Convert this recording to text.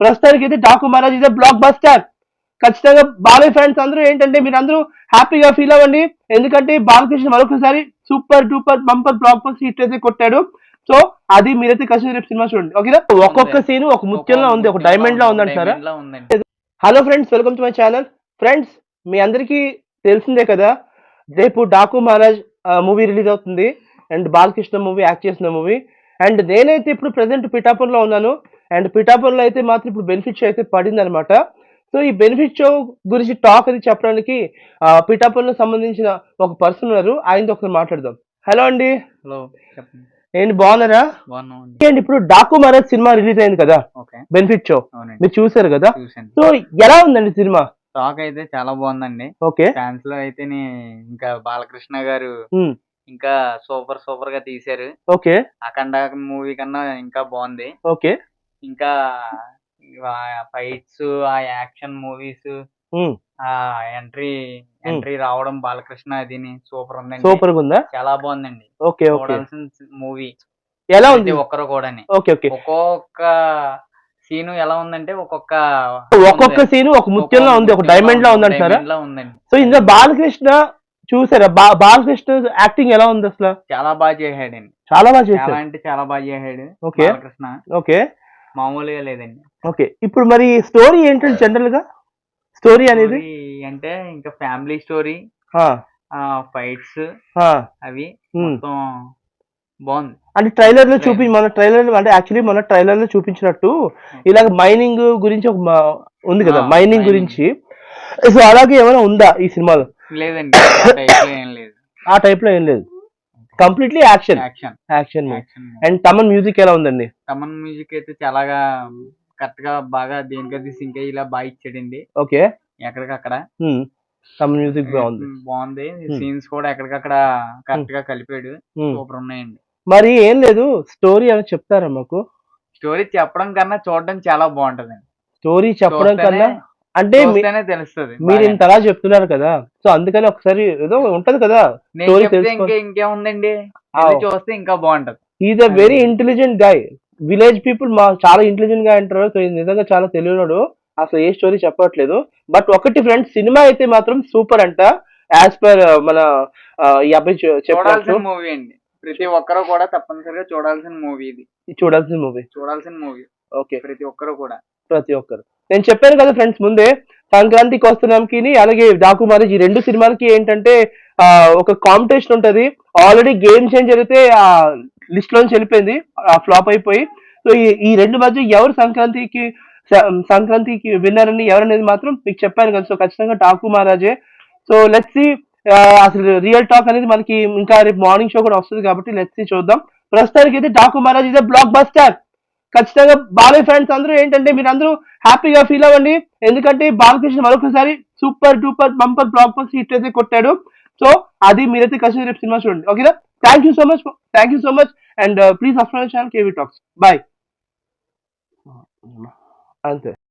ప్రస్తుతానికి అయితే డాకు మహారాజ్ ఇదే బ్లాక్ బస్టర్. ఖచ్చితంగా బాలయ్య ఫ్యాన్స్ అందరూ ఏంటంటే మీరు అందరూ హ్యాపీగా ఫీల్ అవ్వండి. ఎందుకంటే బాలకృష్ణ మరొకసారి super duper bumper block buster hit అయితే కొట్టాడు. సో అది మీరైతే ఖచ్చితంగా రేపు సినిమా చూడండి. ఓకేనా? ఒక్కొక్క సీన్ ఒక ముత్యంలా ఉంది, ఒక డైమండ్ లా ఉందంటారా? Hello friends, welcome to my channel. Friends, మీ అందరికీ తెలిసిందే కదా, రేపు డాకు మహారాజ్ మూవీ రిలీజ్ అవుతుంది అండ్ బాలకృష్ణ మూవీ యాక్ట్ చేసిన మూవీ. అండ్ నేనైతే ఇప్పుడు ప్రెసెంట్ పిఠాపురంలో ఉన్నాను. అండ్ పిఠాపురంలో అయితే మాత్రం ఇప్పుడు బెనిఫిట్ షో అయితే పడింది అనమాట. సో ఈ బెనిఫిట్ షో గురించి టాక్ అది చెప్పడానికి పిఠాపురంలో సంబంధించిన ఒక పర్సన్ ఉన్నారు, ఆయనతో ఒకసారి మాట్లాడదాం. హలో అండి. హలో, చెప్పండి. ఏంటి బాగున్నారా? అండి ఇప్పుడు డాకు మహారాజ్ సినిమా రిలీజ్ అయింది కదా, బెనిఫిట్ షో మీరు చూసారు కదా. సో ఎలా ఉందండి సినిమా? టాక్ అయితే చాలా బాగుందండి. ఓకే, ఫ్యాన్స్ లో అయితే ఇంకా బాలకృష్ణ గారు ఇంకా సూపర్ సూపర్ గా తీశారు. ఓకే, అఖండ మూవీ కన్నా ఇంకా బాగుంది. ఓకే, ఇంకా ఫైట్స్, ఆ యాక్షన్ మూవీస్, ఆ ఎంట్రీ రావడం బాలకృష్ణ అది సూపర్ ఉందండి. సూపర్ ఉందా? చాలా బాగుందండి. ఓకే, చూడాల్సిన మూవీ. ఎలా ఉంది? ఒక్కరు కూడా ఓకే, ఓకే, ఒక్కొక్క సీను ఎలా ఉందంటే ఒక్కొక్క సీను ఒక ముత్యంలా ఉంది, ఒక డైమండ్ లా ఉందంటారా? ఉందండి. సో ఇందులో బాలకృష్ణ చూసారా? బాలకృష్ణ యాక్టింగ్ ఎలా ఉంది అసలు? చాలా బాగా చేశాడండి. చాలా బాగా చేశాడు. అంటే చాలా బాగా చేశాడు బాలకృష్ణ. ఓకే, మామూలుగా లేదండి. ఓకే, ఇప్పుడు మరి స్టోరీ ఏంటంటే జనరల్ గా స్టోరీ అనేది అంటే ఇంకా ఫ్యామిలీ స్టోరీ, ఫైట్స్ అవి మొత్తం బాగుంది. అంటే ట్రైలర్ లో అంటే యాక్చువల్లీ మన ట్రైలర్ లో చూపించినట్టు ఇలాగ మైనింగ్ గురించి ఒక ఉంది కదా, మైనింగ్ గురించి. సో అలాగే ఏమైనా ఉందా ఈ సినిమాలో? లేదండి, ఆ టైప్ లో ఏం లేదు, completely action. And Thaman music ఎలా ఉందండి? తమన్ మ్యూజిక్ అయితే చాలా కరెక్ట్ గా బాగా దేనికది సింక్ ఇలా బాగా ఇచ్చాడండి. ఓకే, ఎక్కడికక్కడ తమన్ మ్యూజిక్ బాగుంది. సీన్స్ కూడా ఎక్కడికక్కడ కరెక్ట్ గా కలిపాడు. సూపర్ ఉన్నాయండి. మరి ఏం లేదు, స్టోరీ అని చెప్తారా మాకు? స్టోరీ చెప్పడం కన్నా చూడడం చాలా బాగుంటదండి. స్టోరీ చెప్పడం కన్నా అంటే తెలుస్తుంది. మీరు ఇంతలా చెప్తున్నారు కదా, సో అందుకని ఒకసారి ఏదో ఉంటది కదా స్టోరీ. ఇంకేముందండి, చూస్తే ఇంకా బాగుంటది. Is a very intelligent guy. Village people చాలా ఇంటెలిజెంట్ గా అంటారు. సో నిజంగా చాలా తెలియనాడు, అసలు ఏ స్టోరీ చెప్పట్లేదు. బట్ ఒకటి ఫ్రెండ్స్, సినిమా అయితే మాత్రం సూపర్ అంట. యాజ్ పర్ మన ఈ అబ్బాయి చూడాల్సిన మూవీ అండి. ప్రతి ఒక్కరు కూడా తప్పనిసరిగా చూడాల్సిన మూవీ ఇది. చూడాల్సిన మూవీ. ఓకే, ప్రతి ఒక్కరు. నేను చెప్పాను కదా ఫ్రెండ్స్ ముందే, సంక్రాంతికి వస్తున్నాంకి అలాగే డాకు మహారాజ్ ఈ రెండు సినిమాలకి ఏంటంటే ఒక కాంపిటీషన్ ఉంటది. ఆల్రెడీ గేమ్ చేంజర్ అయితే ఆ లిస్ట్ లోంచి వెళ్ళిపోయింది, ఫ్లాప్ అయిపోయి. సో ఈ రెండు మధ్య ఎవరు సంక్రాంతికి విన్నర్ అని ఎవరనేది మాత్రం మీకు చెప్పాను కదా. సో ఖచ్చితంగా డాకు మహారాజే. సో లెట్స్ సి, అసలు రియల్ టాక్ అనేది మనకి ఇంకా రేపు మార్నింగ్ షో కూడా వస్తుంది కాబట్టి లెట్స్ సి చూద్దాం. ప్రస్తుతానికి అయితే డాకు మహారాజ్ ఇదే బ్లాక్ బస్టర్. ఖచ్చితంగా బాలయ్య ఫ్యాన్స్ అందరూ ఏంటంటే మీరు అందరూ హ్యాపీగా ఫీల్ అవ్వండి. ఎందుకంటే బాలకృష్ణ మరొకసారి super duper bumper block buster hit అయితే కొట్టాడు. సో అది మీరైతే ఖచ్చితంగా రేపు సినిమా చూడండి. ఓకేనా? Thank you so much and please subscribe channel KV talks. Bye. అంతే.